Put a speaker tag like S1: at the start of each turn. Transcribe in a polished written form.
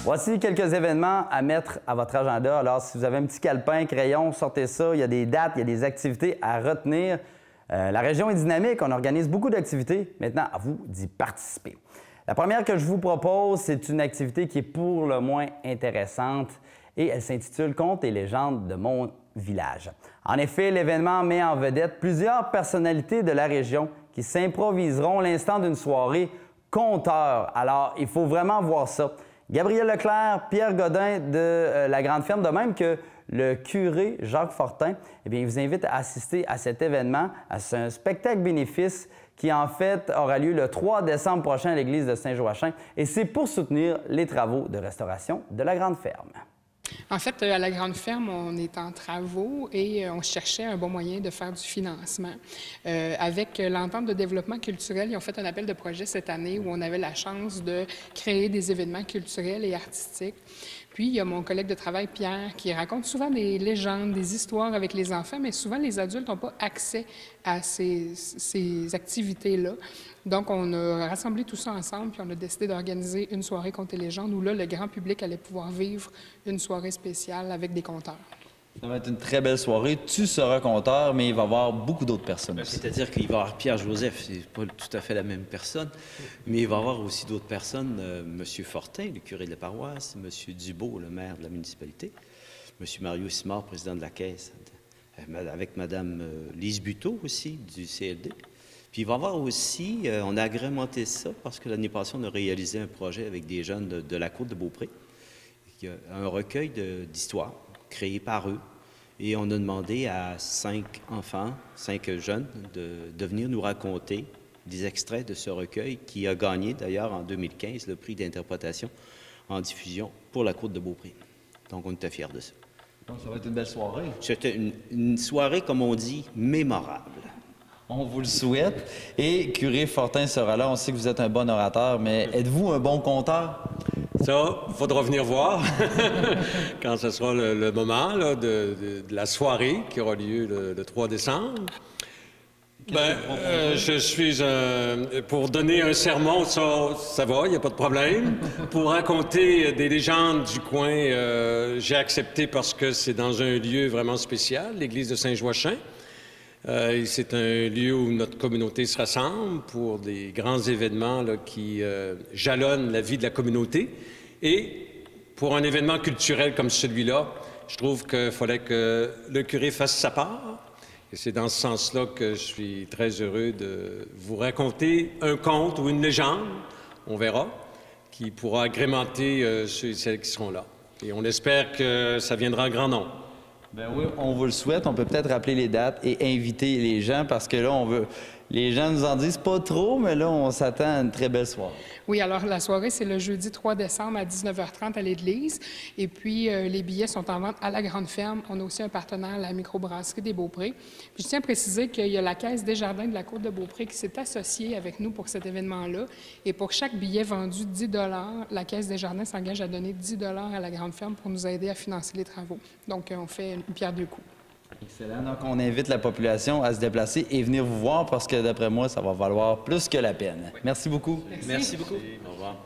S1: Voici quelques événements à mettre à votre agenda. Alors, si vous avez un petit calepin, crayon, sortez ça. Il y a des dates, il y a des activités à retenir. La région est dynamique, on organise beaucoup d'activités. Maintenant, à vous d'y participer. La première que je vous propose, c'est une activité qui est pour le moins intéressante et elle s'intitule « Contes et légendes de mon village ». En effet, l'événement met en vedette plusieurs personnalités de la région qui s'improviseront l'instant d'une soirée conteurs. Alors, il faut vraiment voir ça. Gabriel Leclerc, Pierre Godin de la Grande Ferme, de même que le curé Jacques Fortin, eh bien, il vous invite à assister à cet événement, à un spectacle bénéfice qui, en fait, aura lieu le 3 décembre prochain à l'église de Saint-Joachim. Et c'est pour soutenir les travaux de restauration de la Grande Ferme.
S2: En fait, à la Grande Ferme, on est en travaux et on cherchait un bon moyen de faire du financement. Avec l'entente de développement culturel, ils ont fait un appel de projet cette année où on avait la chance de créer des événements culturels et artistiques. Puis, il y a mon collègue de travail, Pierre, qui raconte souvent des légendes, des histoires avec les enfants, mais souvent, les adultes n'ont pas accès à ces activités-là. Donc, on a rassemblé tout ça ensemble, puis on a décidé d'organiser une soirée Contes et légendes où là, le grand public allait pouvoir vivre une soirée spéciale avec des conteurs.
S3: Ça va être une très belle soirée. Tu seras conteur, mais il va y avoir beaucoup d'autres personnes aussi.
S4: C'est-à-dire qu'il va y avoir Pierre-Joseph, c'est pas tout à fait la même personne, mais il va y avoir aussi d'autres personnes. Monsieur Fortin, le curé de la paroisse, Monsieur Dubo, le maire de la municipalité, Monsieur Mario Simard, président de la Caisse, avec Madame Lise Buteau aussi, du CLD. Puis il va y avoir aussi, on a agrémenté ça parce que l'année passée, on a réalisé un projet avec des jeunes de la Côte de Beaupré. Il y a un recueil d'histoires créé par eux. Et on a demandé à 5 enfants, 5 jeunes, de venir nous raconter des extraits de ce recueil qui a gagné d'ailleurs en 2015 le prix d'interprétation en diffusion pour la Côte de Beaupré. Donc on était fiers de ça.
S3: Donc ça va être une belle soirée.
S4: C'était une soirée, comme on dit, mémorable.
S3: On vous le souhaite. Et curé Fortin sera là. On sait que vous êtes un bon orateur, mais êtes-vous un bon conteur?
S5: Ça, il faudra venir voir quand ce sera le moment là, de la soirée qui aura lieu le 3 décembre. Ben, je suis pour donner un sermon, ça va, il n'y a pas de problème. Pour raconter des légendes du coin, j'ai accepté parce que c'est dans un lieu vraiment spécial, l'église de Saint-Joachim. C'est un lieu où notre communauté se rassemble pour des grands événements là, qui jalonnent la vie de la communauté. Et pour un événement culturel comme celui-là, je trouve qu'il fallait que le curé fasse sa part. Et c'est dans ce sens-là que je suis très heureux de vous raconter un conte ou une légende, on verra, qui pourra agrémenter ceux et celles qui seront là. Et on espère que ça viendra en grand nombre.
S3: Ben oui, on vous le souhaite. On peut peut-être rappeler les dates et inviter les gens parce que là, on veut... Les gens nous en disent pas trop, mais là, on s'attend à une très belle soirée.
S2: Oui, alors la soirée, c'est le jeudi 3 décembre à 19h30 à l'église. Et puis, les billets sont en vente à la Grande Ferme. On a aussi un partenaire, la microbrasserie des Beaupré. Puis, je tiens à préciser qu'il y a la Caisse des Jardins de la Côte de Beaupré qui s'est associée avec nous pour cet événement-là. Et pour chaque billet vendu 10 $, la Caisse des Jardins s'engage à donner 10 $ à la Grande Ferme pour nous aider à financer les travaux. Donc, on fait une pierre deux coups.
S3: Excellent. Donc, on invite la population à se déplacer et venir vous voir parce que, d'après moi, ça va valoir plus que la peine. Merci beaucoup.
S4: Merci beaucoup. Au revoir.